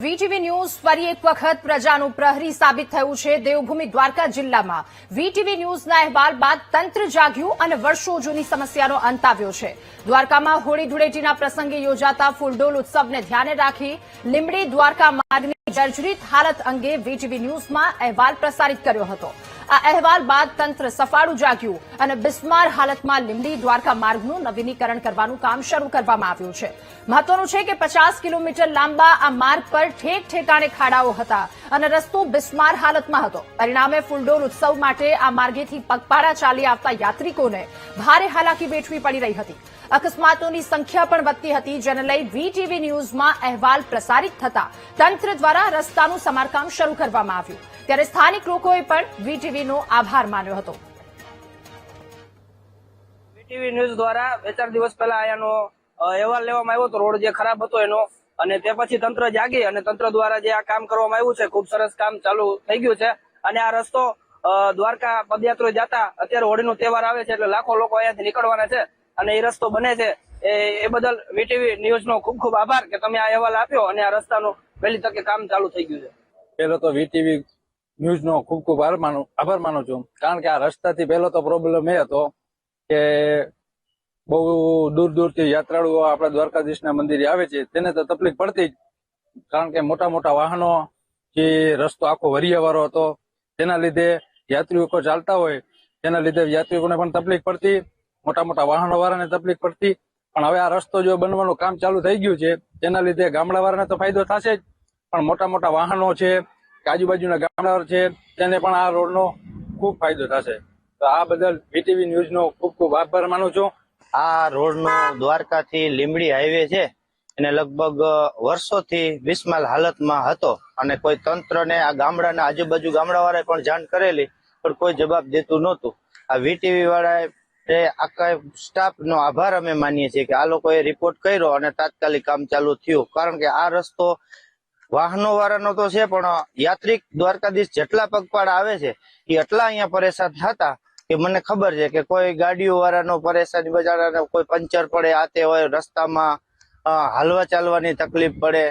VTV news ફરી એક વખત પ્રજાનું પ્રહરી સાબિત થયું છે। દેવભૂમિ દ્વારકા જિલ્લામાં વીટીવી ન્યૂઝના અહેવાલ બાદ તંત્ર જાગ્યું અને વર્ષો જૂની સમસ્યાનો અંત આવ્યો છે। દ્વારકામાં હોળી ધૂળેટીના પ્રસંગે યોજાતા ફૂલડોલ ઉત્સવને ધ્યાને રાખી લીંબડી દ્વારકા માર્ગની જર્જરિત હાલત અંગે વીટીવી ન્યૂઝમાં અહેવાલ પ્રસારિત કર્યો હતો। આ અહેવાલ બાદ તંત્ર સફાળું જાગ્યું અને બિસ્માર હાલતમાં લીંબડી દ્વારકા માર્ગનું નવીનીકરણ કરવાનું કામ શરૂ કરવામાં આવ્યું છે। મહત્વનું છે કે 50 કિલોમીટર લાંબા આ માર્ગ પર ઠેક ઠેકાણે ખાડાઓ હતા અને રસ્તો બિસ્માર હાલતમાં હતો। પરિણામે ફૂલડોલ ઉત્સવ માટે આ માર્ગેથી પગપાળા ચાલી આવતા યાત્રિકોને ભારે હાલાકી વેઠવી પડી રહી હતી। અકસ્માતોની સંખ્યા પણ વધતી હતી, જેને લઈ વીટીવી ન્યૂઝમાં અહેવાલ પ્રસારિત થતા તંત્ર દ્વારા રસ્તાનું સમારકામ શરૂ કરવામાં આવ્યું। ત્યારે સ્થાનિક લોકોએ પણ વીટીવીનો આભાર માન્યો હતો। વીટીવી ન્યૂઝ દ્વારા 2-4 દિવસ પહેલા આયાનો અહેવાલ લેવામાં આવ્યો હતો, રોડ જે ખરાબ હતો એનો, અને તે પછી તંત્ર જાગી અને તંત્ર દ્વારા જે આ કામ કરવામાં આવ્યું છે, ખૂબ સરસ કામ ચાલુ થઈ ગયું છે। અને આ રસ્તો દ્વારકા પદયાત્રીઓ જતા, અત્યારે હોળીનો તહેવાર આવે છે એટલે લાખો લોકો અહીંયાથી નીકળવાના છે અને એ રસ્તો બને છે। એ બદલ વીટીવી ન્યૂઝનો ખૂબ ખૂબ આભાર કે તમે આ અહેવાલ આપ્યો અને આ રસ્તાનું વહેલી તકે કામ ચાલુ થઈ ગયું છે। પહેલો તો વીટીવી ન્યૂઝનો ખૂબ ખૂબ આભાર માનું છું, કારણ કે આ રસ્તાથી પહેલો તો પ્રોબ્લેમ એ હતો કે બહુ દૂર દૂરથી યાત્રાળુઓ આપણા દ્વારકાધીશના મંદિરે આવે છે, તેને તો તકલીફ પડતી જ, કારણ કે મોટા મોટા વાહનો જે રસ્તો આખો વરિયાવાળો હતો, તેના લીધે યાત્રિકો ચાલતા હોય, તેના લીધે યાત્રિકોને પણ તકલીફ પડતી, મોટા મોટા વાહનો વાળાને તકલીફ પડતી। પણ હવે આ રસ્તો જો બનવાનું કામ ચાલુ થઈ ગયું છે, તેના લીધે ગામડાવાળાને તો ફાયદો થશે જ, પણ મોટા મોટા વાહનો છે કે આજુબાજુના ગામડા છે તેને પણ આ રોડનો ખૂબ ફાયદો થશે। તો આ બદલ વીટીવી ન્યૂઝનો ખૂબ ખૂબ આભાર માનું છું। આ રોડનો દ્વારકાથી લીંબડી હાઈવે છે એને લગભગ વર્ષોથી બિસ્માર હાલતમાં હતો અને કોઈ તંત્રને આ ગામડાના આજુબાજુ ગામડાવાળાએ પણ જાણ કરેલી, પણ કોઈ જવાબ દેતું નહોતું। આ વીટીવી વાળાએ આખા સ્ટાફનો આભાર અમે માનીએ છીએ કે આ લોકોએ રિપોર્ટ કર્યો અને તાત્કાલિક કામ ચાલુ થયું, કારણ કે આ રસ્તો વાહનો વાળાનો તો છે, પણ યાત્રિક દ્વારકાધીશ જેટલા પગપાળા આવે છે એ એટલા અહીંયા પરેશાન થતા કે મને ખબર છે કે કોઈ ગાડીઓ વાળાનો પરેશાની, બજારાને કોઈ પંચર પડે, આ તે હોય, રસ્તામાં હાલવા ચાલવાની તકલીફ પડે।